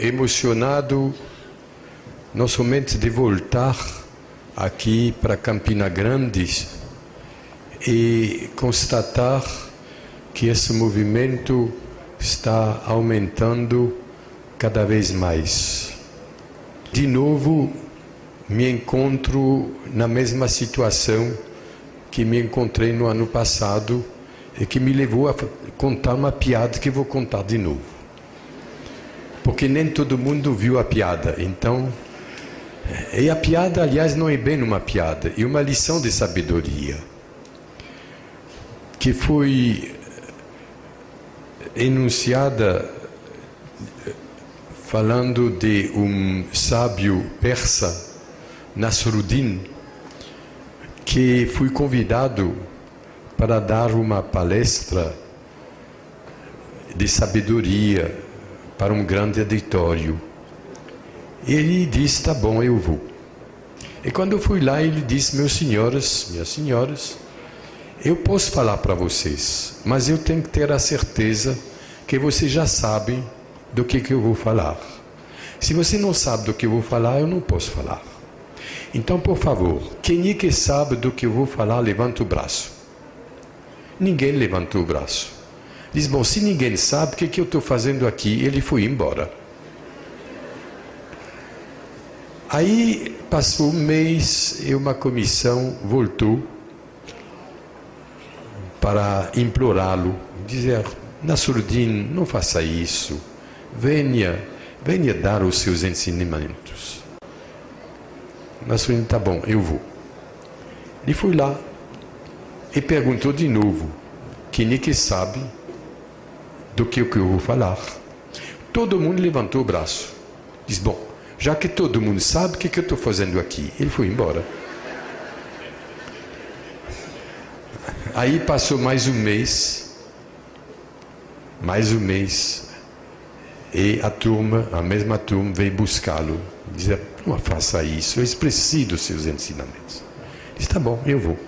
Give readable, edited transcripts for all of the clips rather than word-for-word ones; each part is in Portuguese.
Emocionado não somente de voltar aqui para Campina Grande e constatar que esse movimento está aumentando cada vez mais. De novo, me encontro na mesma situação que me encontrei no ano passado e que me levou a contar uma piada que vou contar de novo. Porque nem todo mundo viu a piada, então... E a piada, aliás, não é bem uma piada, é uma lição de sabedoria, que foi enunciada falando de um sábio persa, Nasruddin, que foi convidado para dar uma palestra de sabedoria para um grande auditório. Ele disse, tá bom, eu vou. E quando eu fui lá, ele disse, meus senhores, minhas senhoras, eu posso falar para vocês, mas eu tenho que ter a certeza que vocês já sabem do que eu vou falar. Se você não sabe do que eu vou falar, eu não posso falar. Então, por favor, quem é que sabe do que eu vou falar, levanta o braço. Ninguém levantou o braço. Diz, bom, se ninguém sabe, o que eu estou fazendo aqui? Ele foi embora. Aí passou um mês e uma comissão voltou para implorá-lo, dizer, Nasruddin, não faça isso, venha dar os seus ensinamentos. Nasruddin, tá bom, eu vou. Ele foi lá e perguntou de novo, quem é que sabe do que eu vou falar? Todo mundo levantou o braço. Diz, bom, já que todo mundo sabe, o que eu estou fazendo aqui? Ele foi embora. Aí passou mais um mês, e a mesma turma veio buscá-lo. Dizia, não faça isso, eu preciso dos seus ensinamentos. Disse, tá bom, eu vou.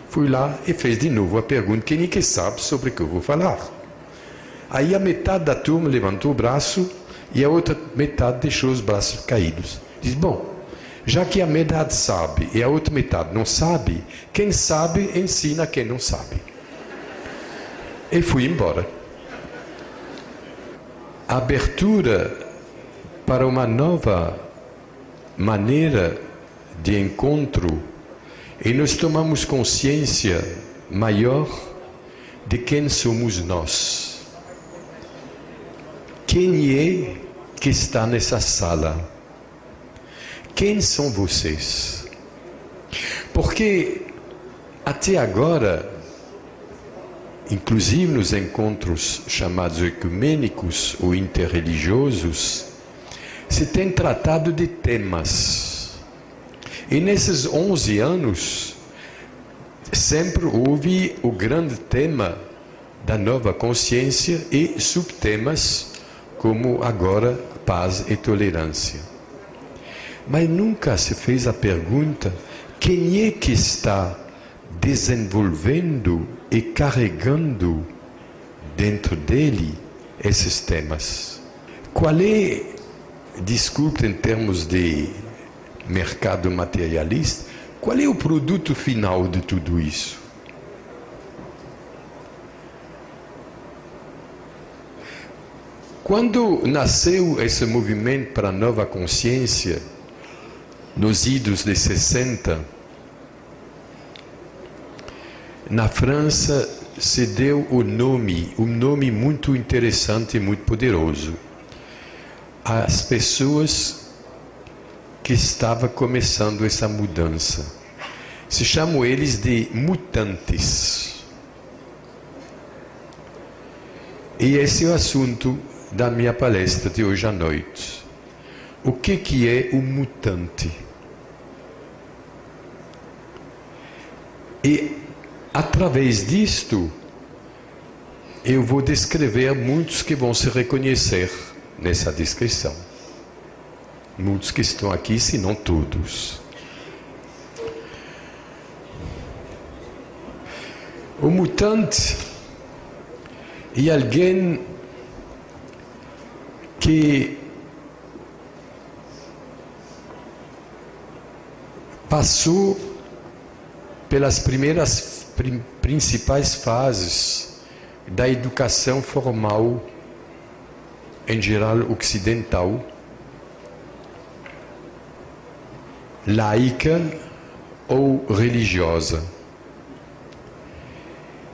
Fui lá e fez de novo a pergunta, quem é que sabe sobre o que eu vou falar? Aí a metade da turma levantou o braço e a outra metade deixou os braços caídos. Diz, bom, já que a metade sabe e a outra metade não sabe, quem sabe ensina quem não sabe. E fui embora. A abertura para uma nova maneira de encontro e nós tomamos consciência maior de quem somos nós. Quem é que está nessa sala? Quem são vocês? Porque até agora, inclusive nos encontros chamados ecumênicos ou interreligiosos, se tem tratado de temas. E nesses 11 anos, sempre houve o grande tema da nova consciência e subtemas como agora paz e tolerância. Mas nunca se fez a pergunta, quem é que está desenvolvendo e carregando dentro dele esses temas? Qual é, desculpe em termos de mercado materialista, qual é o produto final de tudo isso? Quando nasceu esse movimento para a nova consciência, nos idos de 60, na França se deu um nome muito interessante e muito poderoso, às pessoas que estavam começando essa mudança. Se chamam eles de mutantes. E esse é o assunto da minha palestra de hoje à noite. O que é um mutante? E através disto eu vou descrever muitos que vão se reconhecer nessa descrição. Muitos que estão aqui, se não todos. O mutante é alguém que passou pelas primeiras principais fases da educação formal, em geral ocidental, laica ou religiosa,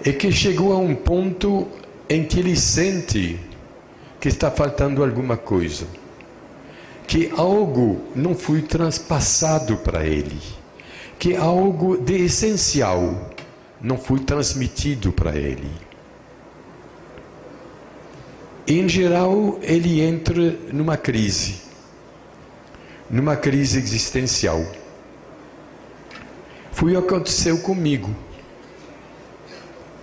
e que chegou a um ponto em que ele sente que está faltando alguma coisa, que algo não foi transpassado para ele, que algo de essencial não foi transmitido para ele. Em geral, ele entra numa crise existencial. Foi o que aconteceu comigo.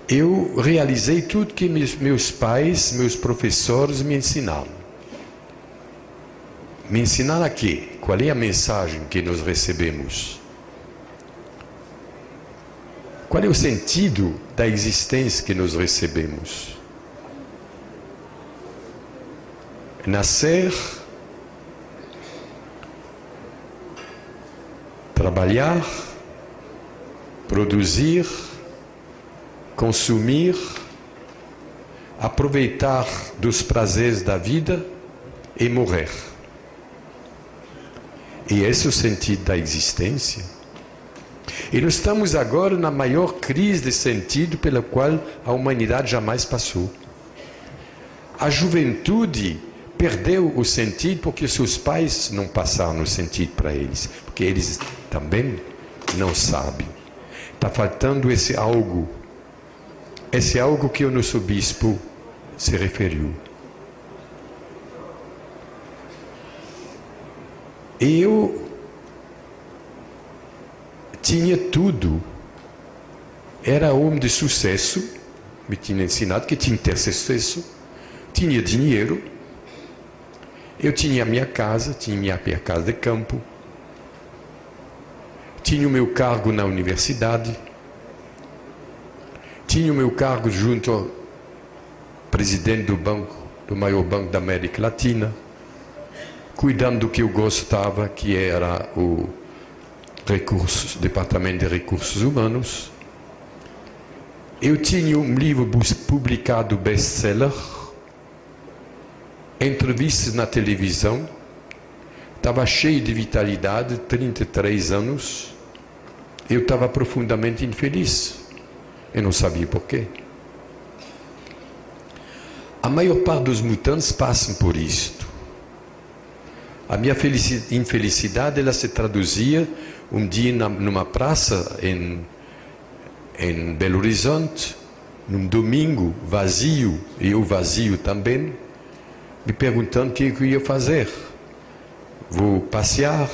Eu realizei tudo que meus pais, meus professores me ensinaram. Me ensinaram a quê? Qual é a mensagem que nós recebemos? Qual é o sentido da existência que nós recebemos? Nascer, trabalhar, produzir, consumir, aproveitar dos prazeres da vida e morrer. E esse é o sentido da existência. E nós estamos agora na maior crise de sentido pela qual a humanidade jamais passou. A juventude perdeu o sentido porque seus pais não passaram o sentido para eles, porque eles também não sabem. Está faltando esse algo que o nosso bispo se referiu. Eu tinha tudo, era homem de sucesso, me tinha ensinado que tinha que ter sucesso, tinha dinheiro, eu tinha a minha casa, tinha minha casa de campo, tinha o meu cargo na universidade, tinha o meu cargo junto ao presidente do maior banco da América Latina, cuidando do que eu gostava, que era o Departamento de Recursos Humanos. Eu tinha um livro publicado best-seller, entrevistas na televisão, estava cheio de vitalidade, 33 anos, eu estava profundamente infeliz, eu não sabia porquê. A maior parte dos mutantes passam por isto. A minha infelicidade, ela se traduzia um dia numa praça em Belo Horizonte, num domingo vazio, e eu vazio também, me perguntando o que eu ia fazer. Vou passear?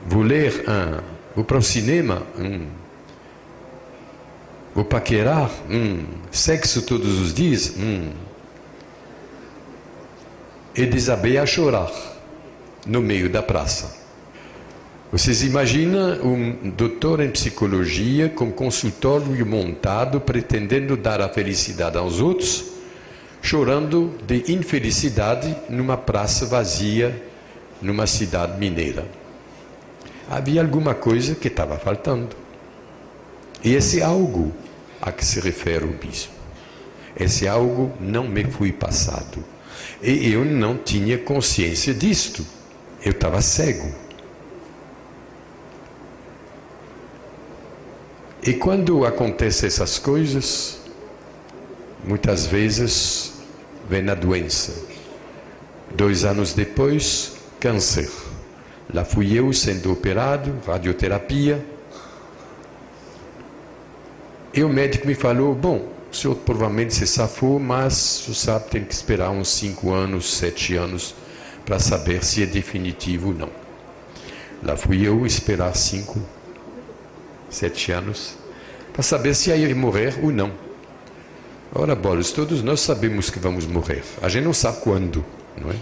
Vou ler? Vou para o cinema? Vou paquerar? Sexo todos os dias? E desabei a chorar no meio da praça. Vocês imaginam um doutor em psicologia com consultório montado, pretendendo dar a felicidade aos outros, chorando de infelicidade numa praça vazia, numa cidade mineira. Havia alguma coisa que estava faltando. E esse algo a que se refere o bispo, esse algo não me foi passado. E eu não tinha consciência disto. Eu estava cego. E quando acontecem essas coisas, muitas vezes vem a doença. 2 anos depois, câncer. Lá fui eu sendo operado, radioterapia. E o médico me falou, bom, o senhor provavelmente se safou, mas o senhor sabe, tem que esperar uns 5 anos, 7 anos, para saber se é definitivo ou não. Lá fui eu esperar 5, 7 anos, para saber se ia morrer ou não. Ora, bolas, todos nós sabemos que vamos morrer. A gente não sabe quando, não é?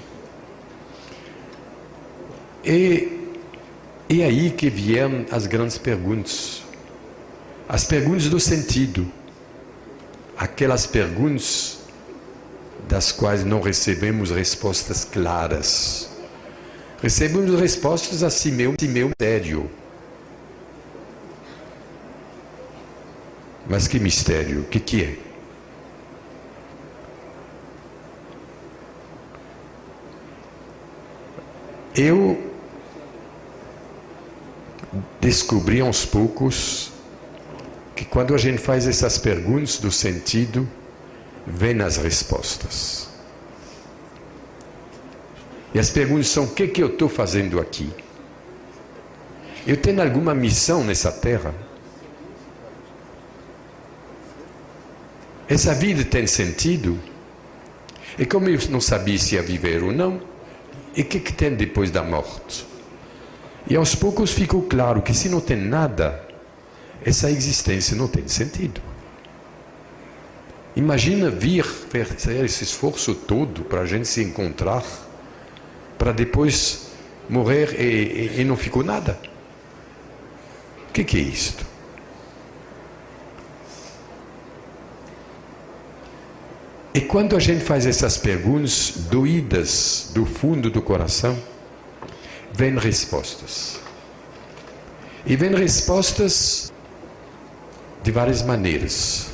E aí que vieram as grandes perguntas. As perguntas do sentido. Aquelas perguntas das quais não recebemos respostas claras. Recebemos respostas assim, meu mistério. Mas que mistério? O que é? Eu descobri aos poucos que quando a gente faz essas perguntas do sentido, vem as respostas. E as perguntas são: o que eu estou fazendo aqui? Eu tenho alguma missão nessa terra? Essa vida tem sentido? E como eu não sabia se ia viver ou não, e o que tem depois da morte? E aos poucos ficou claro que se não tem nada, essa existência não tem sentido. Imagina vir fazer esse esforço todo para a gente se encontrar, para depois morrer e não ficou nada. O que é isto? E quando a gente faz essas perguntas doídas do fundo do coração, vêm respostas. E vêm respostas de várias maneiras.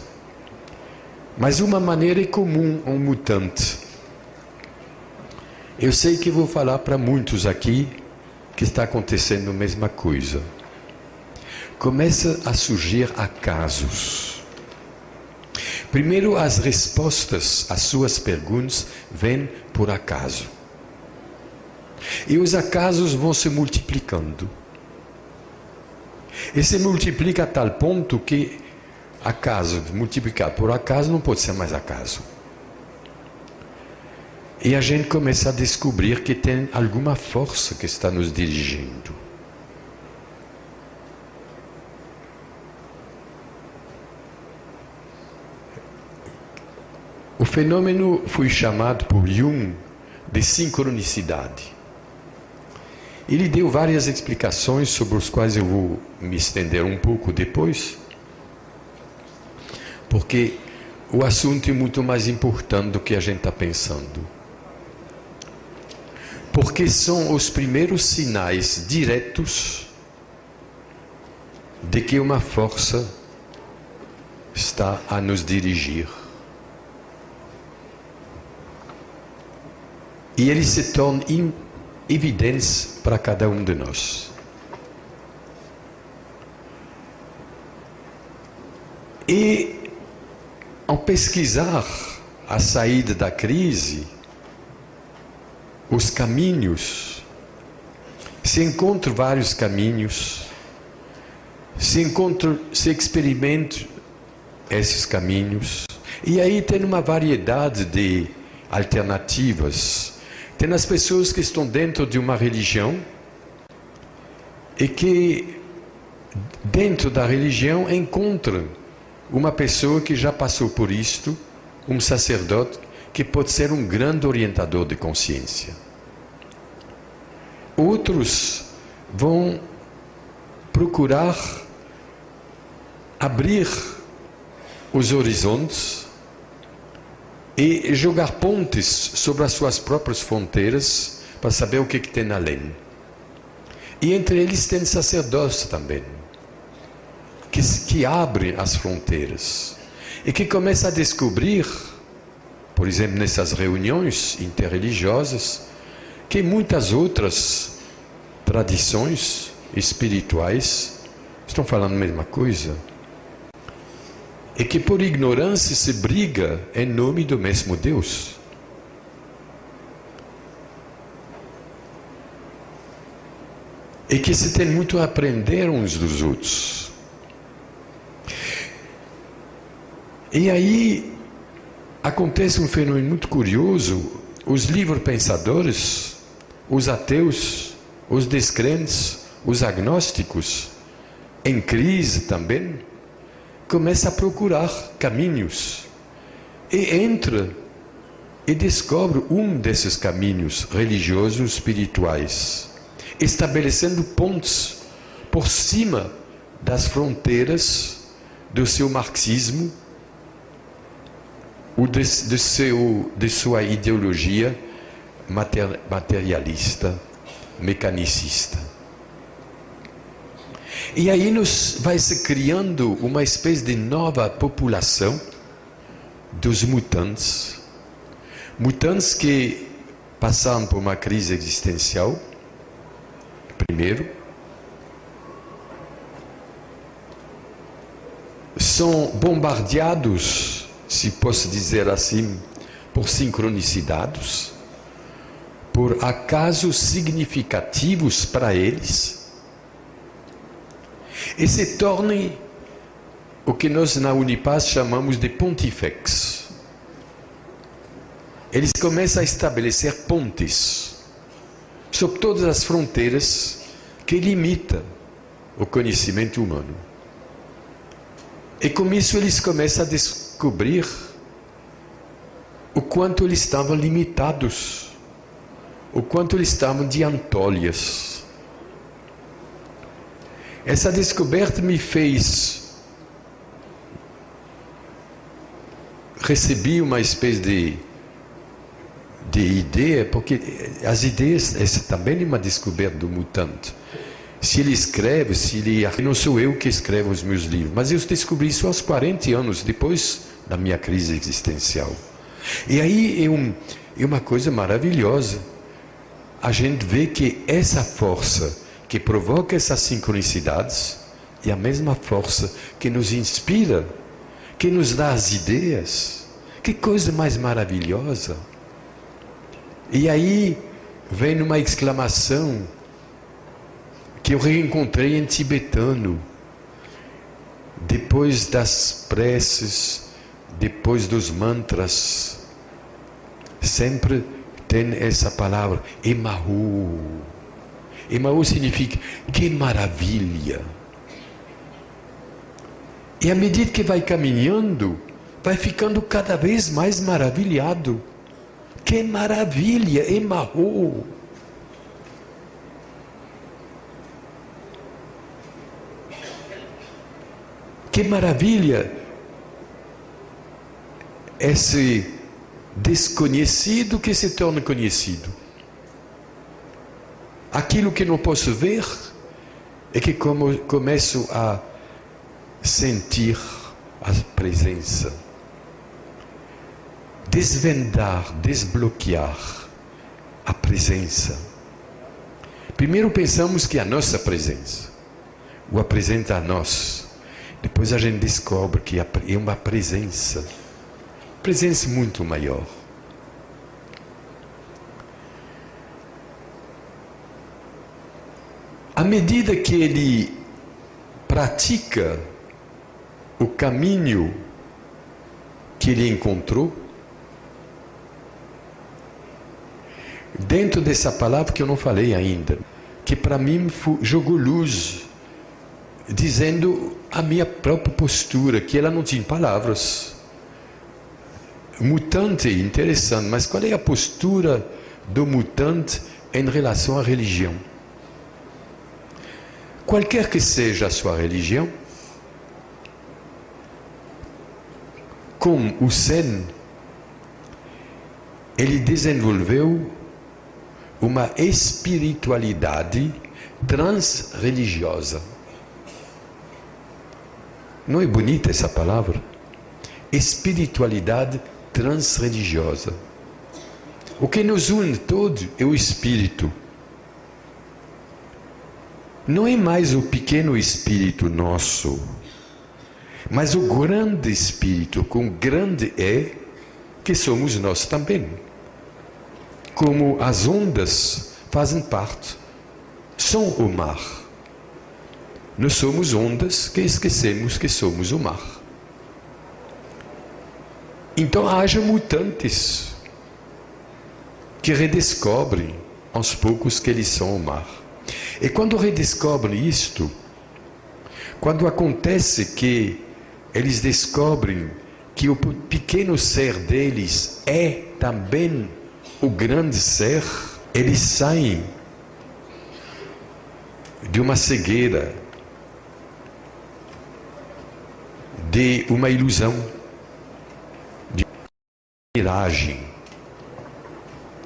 Mas uma maneira é comum a um mutante. Eu sei que vou falar para muitos aqui que está acontecendo a mesma coisa. Começa a surgir acasos. Primeiro, as respostas às suas perguntas vêm por acaso. E os acasos vão se multiplicando. E se multiplica a tal ponto que acaso multiplicado por acaso não pode ser mais acaso. E a gente começa a descobrir que tem alguma força que está nos dirigindo. O fenômeno foi chamado por Jung de sincronicidade. Ele deu várias explicações sobre as quais eu vou me estender um pouco depois, porque o assunto é muito mais importante do que a gente está pensando. Porque são os primeiros sinais diretos de que uma força está a nos dirigir. E eles se tornam evidentes para cada um de nós. E ao pesquisar a saída da crise, os caminhos, se encontram vários caminhos, se experimentam esses caminhos, e aí tem uma variedade de alternativas. Tem as pessoas que estão dentro de uma religião e que dentro da religião encontram uma pessoa que já passou por isto, um sacerdote que pode ser um grande orientador de consciência. Outros vão procurar abrir os horizontes e jogar pontes sobre as suas próprias fronteiras para saber o que tem além. E entre eles tem sacerdotes também, que abrem as fronteiras e que começam a descobrir, por exemplo, nessas reuniões interreligiosas, que muitas outras tradições espirituais estão falando a mesma coisa. E que por ignorância se briga em nome do mesmo Deus. E que se tem muito a aprender uns dos outros. E aí acontece um fenômeno muito curioso. Os livres pensadores, os ateus, os descrentes, os agnósticos, em crise também, começa a procurar caminhos e entra e descobre um desses caminhos religiosos espirituais, estabelecendo pontes por cima das fronteiras do seu marxismo ou de sua ideologia materialista mecanicista. E aí vai se criando uma espécie de nova população dos mutantes. Mutantes que passaram por uma crise existencial, primeiro. São bombardeados, se posso dizer assim, por sincronicidades, por acasos significativos para eles, e se tornem o que nós na Unipaz chamamos de pontifex. Eles começam a estabelecer pontes sobre todas as fronteiras que limitam o conhecimento humano. E com isso eles começam a descobrir o quanto eles estavam limitados, o quanto eles estavam de antolhas. Essa descoberta me fez receber uma espécie de ideia, porque as ideias, essa também é uma descoberta do mutante. Se ele escreve, não sou eu que escrevo os meus livros, mas eu descobri isso aos 40 anos, depois da minha crise existencial. E aí é uma coisa maravilhosa. A gente vê que essa força que provoca essas sincronicidades é a mesma força que nos inspira, que nos dá as ideias. Que coisa mais maravilhosa! E aí vem uma exclamação que eu reencontrei em tibetano, depois das preces, depois dos mantras, sempre tem essa palavra, Emahu. Emahu significa, que maravilha! E à medida que vai caminhando, vai ficando cada vez mais maravilhado. Que maravilha, Emahu! Que maravilha esse desconhecido que se torna conhecido. Aquilo que não posso ver é que começo a sentir a presença. Desvendar, desbloquear a presença. Primeiro pensamos que é a nossa presença o apresenta a nós. Depois a gente descobre que é uma presença muito maior. À medida que ele pratica o caminho que ele encontrou, dentro dessa palavra que eu não falei ainda, que para mim jogou luz, dizendo a minha própria postura, que ela não tinha palavras. Mutante, interessante, mas qual é a postura do mutante em relação à religião? Qualquer que seja a sua religião, com o Zen, ele desenvolveu uma espiritualidade transreligiosa. Não é bonita essa palavra? Espiritualidade transreligiosa. O que nos une todos é o espírito. Não é mais o pequeno espírito nosso, mas o grande espírito, com grande E, que somos nós também. Como as ondas fazem parte, são o mar. Nós somos ondas que esquecemos que somos o mar. Então haja mutantes que redescobrem aos poucos que eles são o mar. E quando redescobrem isto, quando acontece que eles descobrem que o pequeno ser deles é também o grande ser, eles saem de uma cegueira, de uma ilusão, de uma miragem,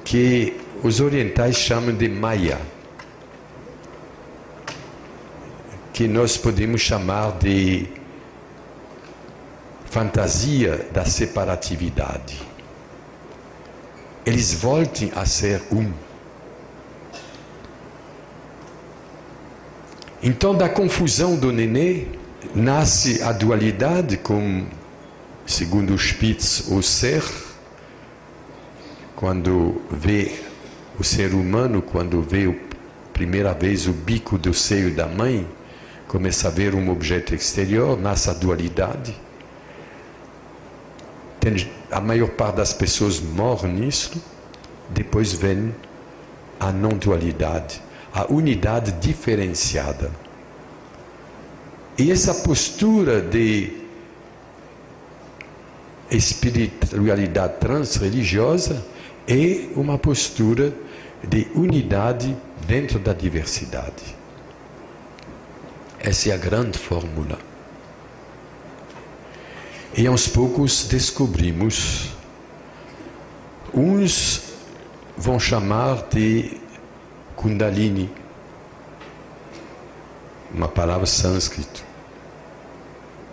que os orientais chamam de Maya. que nós podemos chamar de fantasia da separatividade. Eles voltem a ser um. Então, da confusão do nenê, nasce a dualidade como, segundo Spitz, o ser, quando vê o ser humano, quando vê primeira vez o bico do seio da mãe, começa a ver um objeto exterior, nasce a dualidade. A maior parte das pessoas morre nisso, depois vem a não dualidade, a unidade diferenciada. E essa postura de espiritualidade transreligiosa é uma postura de unidade dentro da diversidade. Essa é a grande fórmula. E aos poucos descobrimos, uns vão chamar de Kundalini, uma palavra sânscrita.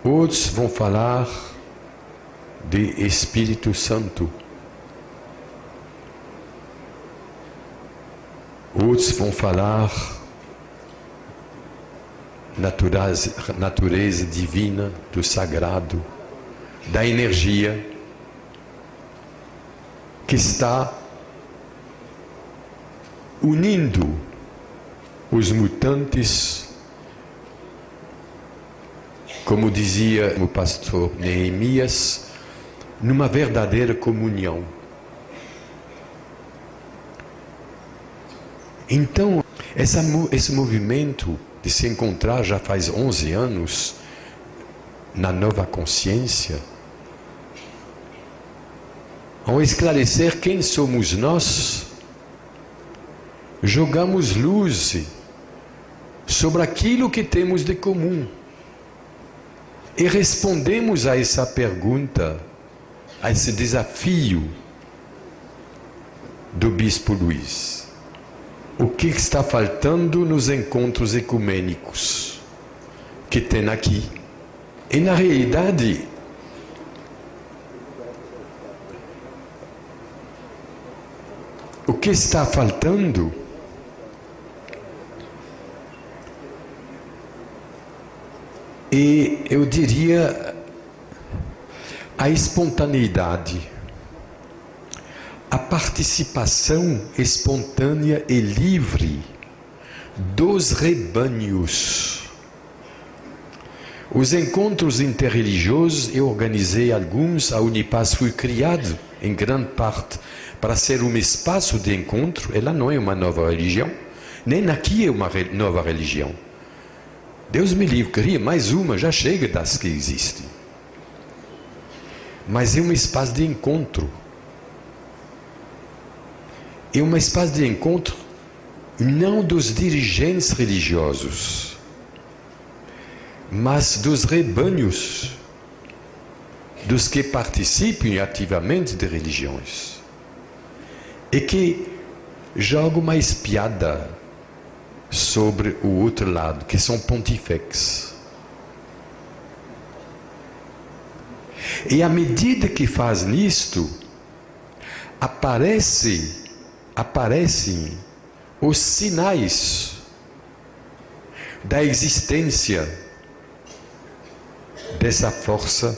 Outros vão falar de Espírito Santo. Outros vão falar natureza divina, do sagrado, da energia que está unindo os mutantes, como dizia o pastor Neemias, numa verdadeira comunhão. Então, esse movimento de se encontrar já faz 11 anos na nova consciência, ao esclarecer quem somos nós, jogamos luz sobre aquilo que temos de comum e respondemos a essa pergunta, a esse desafio do Bispo Luiz. O que está faltando nos encontros ecumênicos que tem aqui? E na realidade, o que está faltando é, eu diria, a espontaneidade, a participação espontânea e livre dos rebanhos. Os encontros interreligiosos, eu organizei alguns, a Unipaz foi criada em grande parte para ser um espaço de encontro. Ela não é uma nova religião, nem aqui é uma nova religião. Deus me livre, cria mais uma, já chega das que existem. Mas é um espaço de encontro. É um espaço de encontro não dos dirigentes religiosos, mas dos rebanhos, dos que participam ativamente de religiões e que jogam uma espiada sobre o outro lado, que são pontifex. E à medida que faz nisto, aparecem os sinais da existência dessa força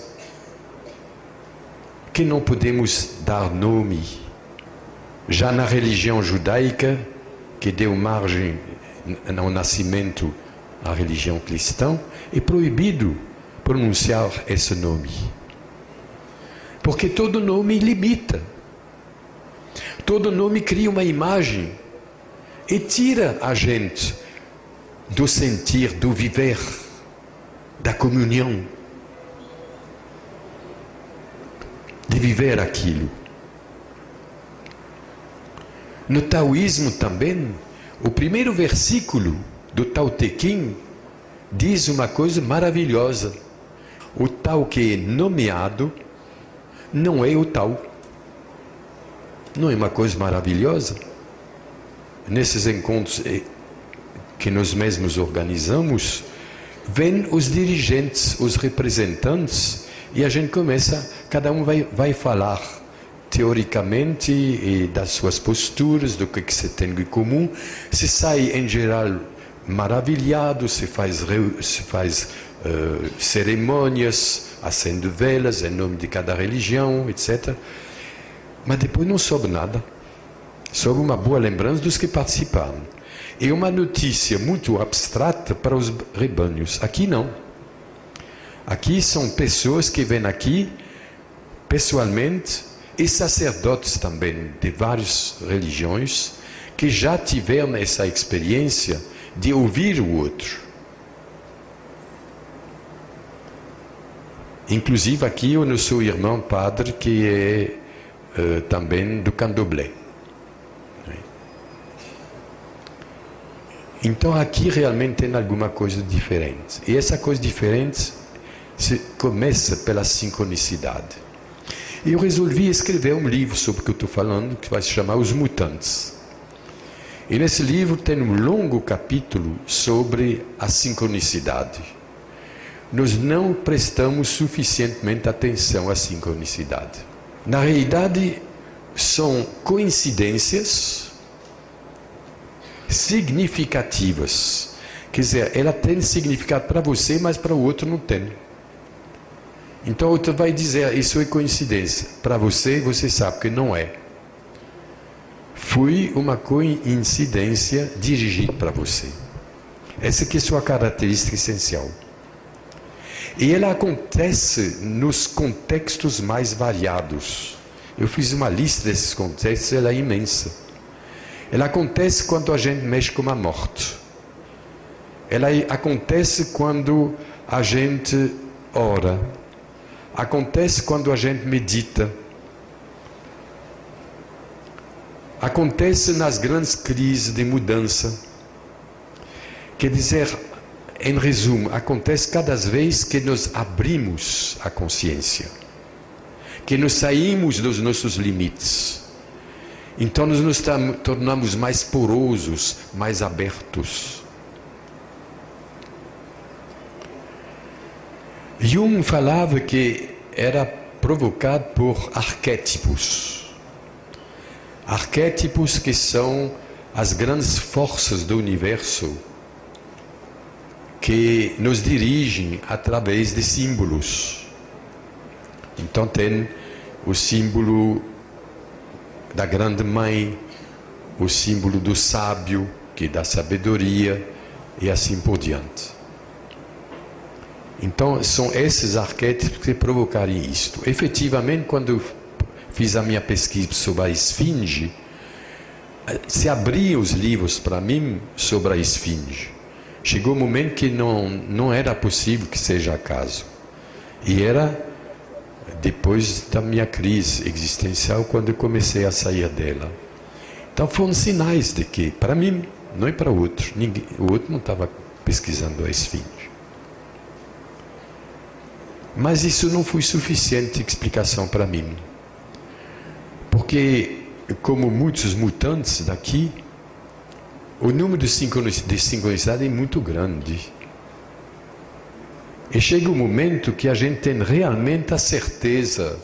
que não podemos dar nome. Já na religião judaica, que deu margem ao nascimento à religião cristã, é proibido pronunciar esse nome. Porque todo nome limita. Todo nome cria uma imagem e tira a gente do sentir, do viver, da comunhão, de viver aquilo. No taoísmo também, o primeiro versículo do Tao Te Ching diz uma coisa maravilhosa. O Tao que é nomeado não é o Tao. Não é uma coisa maravilhosa? Nesses encontros que nós mesmos organizamos, vêm os dirigentes, os representantes, e a gente começa, cada um vai falar teoricamente e das suas posturas, do que se tem em comum. Se sai, em geral, maravilhado, se faz cerimônias, acende velas em nome de cada religião, etc. Mas depois não soube nada. Soube uma boa lembrança dos que participaram. E uma notícia muito abstrata para os rebanhos. Aqui não. Aqui são pessoas que vêm aqui pessoalmente, e sacerdotes também de várias religiões, que já tiveram essa experiência de ouvir o outro. Inclusive aqui o nosso irmão padre, que é também do candomblé. Então aqui realmente tem alguma coisa diferente. E essa coisa diferente começa pela sincronicidade. E eu resolvi escrever um livro sobre o que eu estou falando, que vai se chamar Os Mutantes. E nesse livro tem um longo capítulo sobre a sincronicidade. Nós não prestamos suficientemente atenção à sincronicidade. Na realidade, são coincidências significativas. Quer dizer, ela tem significado para você, mas para o outro não tem. Então o outro vai dizer, isso é coincidência. Para você, você sabe que não é. Foi uma coincidência dirigida para você. Essa que é a sua característica essencial. E ela acontece nos contextos mais variados. Eu fiz uma lista desses contextos, ela é imensa. Ela acontece quando a gente mexe com a morte. Ela acontece quando a gente ora. Acontece quando a gente medita. Acontece nas grandes crises de mudança. Quer dizer, em resumo, acontece cada vez que nos abrimos à consciência, que nos saímos dos nossos limites. Então nos tornamos mais porosos, mais abertos. Jung falava que era provocado por arquétipos. Arquétipos que são as grandes forças do universo que nos dirigem através de símbolos. Então tem o símbolo da grande mãe, o símbolo do sábio, que dá sabedoria, e assim por diante. Então são esses arquétipos que provocaram isto. Efetivamente, quando eu fiz a minha pesquisa sobre a esfinge, se abriam os livros para mim sobre a esfinge. Chegou um momento que não era possível que seja acaso. E era depois da minha crise existencial, quando eu comecei a sair dela. Então foram sinais de que, para mim, não é para o outro. O outro não estava pesquisando a esfinge. Mas isso não foi suficiente explicação para mim. Porque, como muitos mutantes daqui, o número de sincronicidade é muito grande. E chega um momento que a gente tem realmente a certeza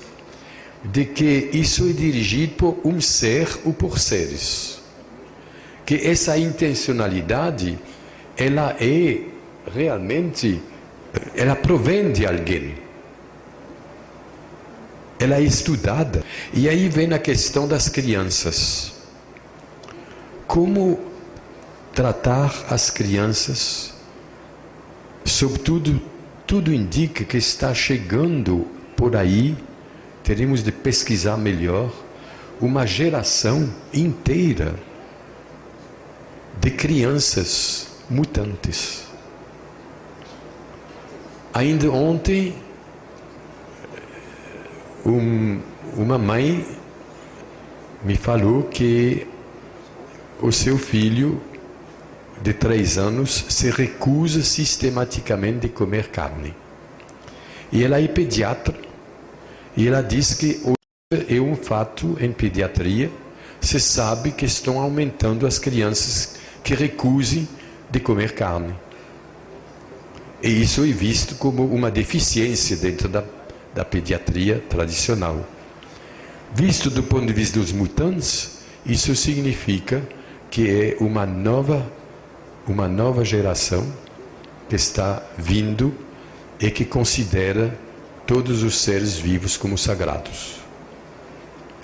de que isso é dirigido por um ser ou por seres. Que essa intencionalidade, ela é realmente, ela provém de alguém. Ela é estudada. E aí vem a questão das crianças. Como tratar as crianças? Sobretudo, tudo indica que está chegando por aí, teremos de pesquisar melhor, uma geração inteira de crianças mutantes. Ainda ontem, uma mãe me falou que o seu filho de 3 anos se recusa sistematicamente de comer carne. E ela é pediatra, e ela diz que hoje é um fato em pediatria, se sabe que estão aumentando as crianças que recusem de comer carne. E isso é visto como uma deficiência dentro da pediatria tradicional. Visto do ponto de vista dos mutantes, isso significa que é uma nova geração que está vindo e que considera todos os seres vivos como sagrados,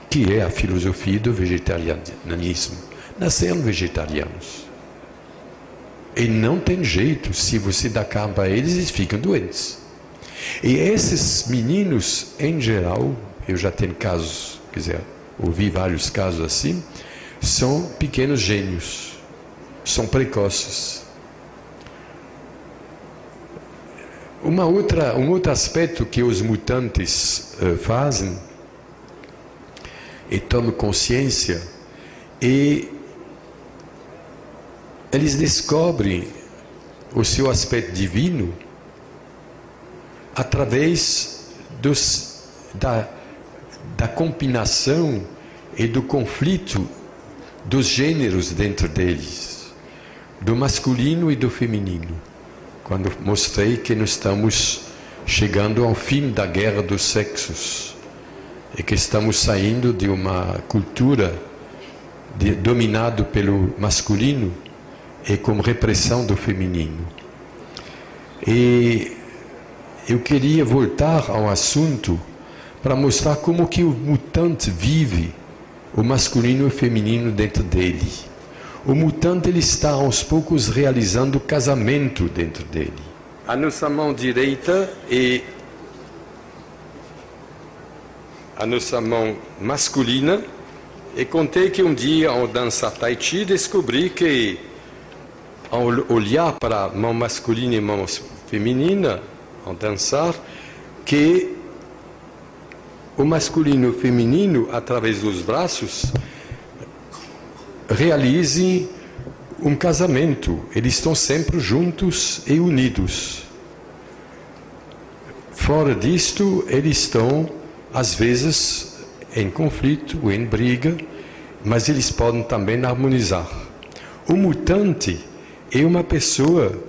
que é a filosofia do vegetarianismo. Nasceram vegetarianos. E não tem jeito, se você dá carne para eles, eles ficam doentes. E esses meninos, em geral, eu já tenho casos, quer dizer, ouvi vários casos assim, são pequenos gênios, são precoces. Um outro aspecto que os mutantes fazem, e tomam consciência, e eles descobrem o seu aspecto divino através da combinação e do conflito dos gêneros dentro deles, do masculino e do feminino. Quando mostrei que nós estamos chegando ao fim da guerra dos sexos e que estamos saindo de uma cultura dominada pelo masculino e com repressão do feminino. E eu queria voltar ao assunto para mostrar como que o mutante vive o masculino e o feminino dentro dele. O mutante, ele está aos poucos realizando o casamento dentro dele. A nossa mão direita é a nossa mão masculina. E contei que um dia, ao dançar Tai Chi, descobri que, ao olhar para a mão masculina e a mão feminina, ao dançar, que o masculino e o feminino, através dos braços, realizem um casamento. Eles estão sempre juntos e unidos. Fora disto, eles estão, às vezes, em conflito ou em briga, mas eles podem também harmonizar. O mutante é uma pessoa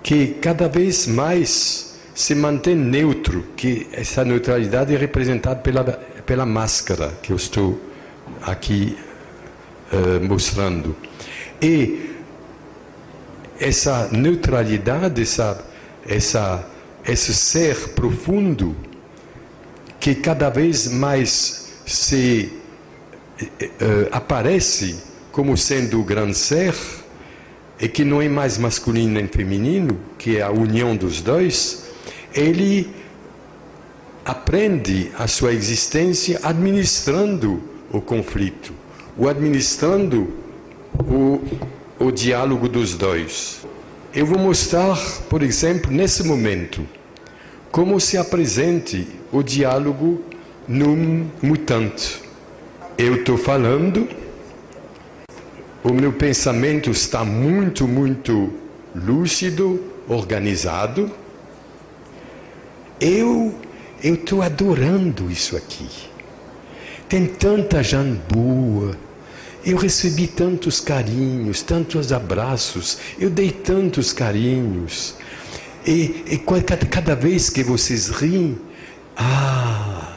que cada vez mais se mantém neutro, que essa neutralidade é representada pela máscara que eu estou aqui mostrando. E essa neutralidade, esse ser profundo, que cada vez mais aparece como sendo o grande ser, e que não é mais masculino nem feminino, que é a união dos dois, ele aprende a sua existência administrando o conflito, ou administrando o diálogo dos dois. Eu vou mostrar, por exemplo, nesse momento, como se apresente o diálogo num mutante. Eu estou falando, o meu pensamento está muito, muito lúcido, organizado. Eu estou adorando isso aqui. Tem tanta gente boa. Eu recebi tantos carinhos, tantos abraços. Eu dei tantos carinhos. E cada vez que vocês riem,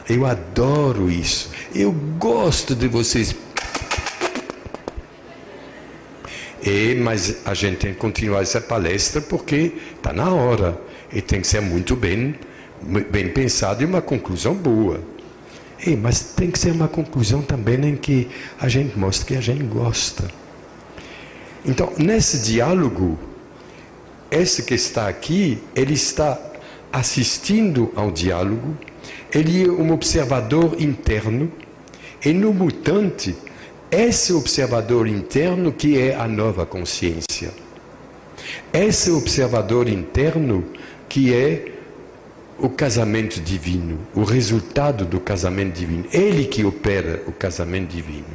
eu adoro isso. Eu gosto de vocês. Mas a gente tem que continuar essa palestra porque está na hora. E tem que ser muito bem pensado e uma conclusão boa. Mas tem que ser uma conclusão também em que a gente mostra que a gente gosta. Então, nesse diálogo, esse que está aqui, ele está assistindo ao diálogo, ele é um observador interno, e no mutante, esse observador interno que é a nova consciência. Esse observador interno que é o casamento divino, o resultado do casamento divino. Ele que opera o casamento divino.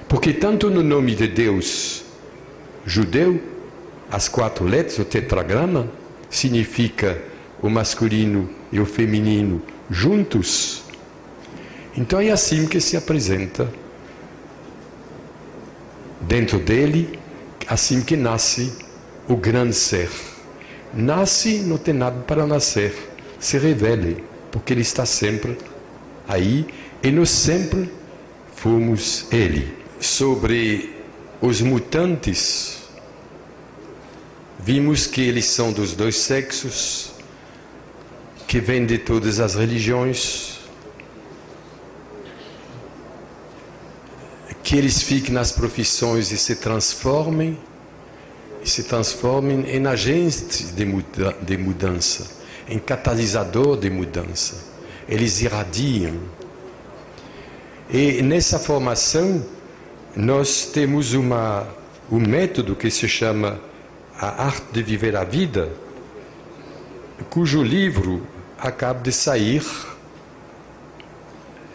Porque tanto no nome de Deus judeu, as 4 letras, o tetragrama, significa o masculino e o feminino juntos. Então é assim que se apresenta dentro dele, assim que nasce o grande ser. nasce, não tem nada para nascer, se revele, porque Ele está sempre aí e nós sempre fomos Ele. Sobre os mutantes, vimos que eles são dos dois sexos, que vêm de todas as religiões, que eles fiquem nas profissões e se transformem em agentes de mudança, em catalisador de mudança. Eles irradiam. E nessa formação, nós temos um método que se chama A Arte de Viver a Vida, cujo livro acaba de sair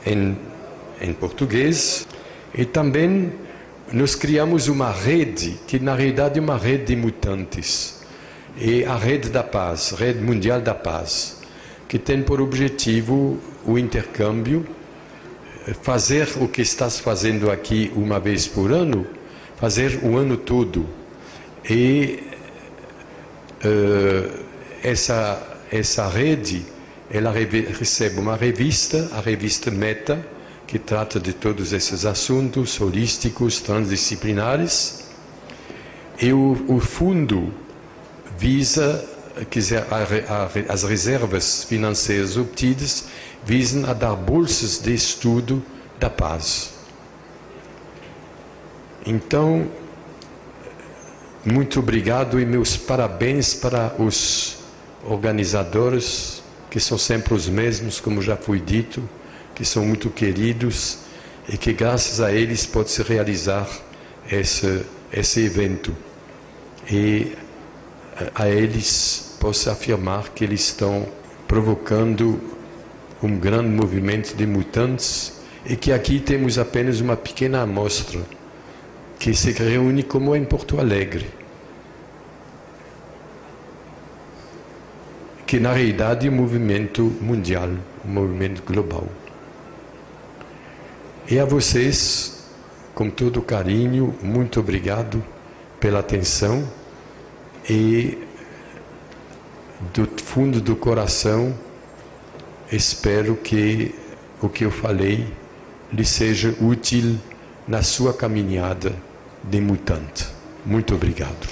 em português. E também nós criamos uma rede, que na realidade é uma rede de mutantes, e a Rede da Paz, Rede Mundial da Paz, que tem por objetivo o intercâmbio, fazer o que estás fazendo aqui uma vez por ano, fazer o ano todo. E essa rede, ela recebe uma revista, a revista Meta, que trata de todos esses assuntos holísticos, transdisciplinares, e o fundo visa, as reservas financeiras obtidas visam a dar bolsas de estudo da paz. Então, muito obrigado e meus parabéns para os organizadores, que são sempre os mesmos, como já foi dito, que são muito queridos e que graças a eles pode se realizar esse evento. E a eles posso afirmar que eles estão provocando um grande movimento de mutantes e que aqui temos apenas uma pequena amostra que se reúne como em Porto Alegre, que na realidade é um movimento mundial, um movimento global. E a vocês, com todo carinho, muito obrigado pela atenção e do fundo do coração espero que o que eu falei lhe seja útil na sua caminhada de mutante. Muito obrigado.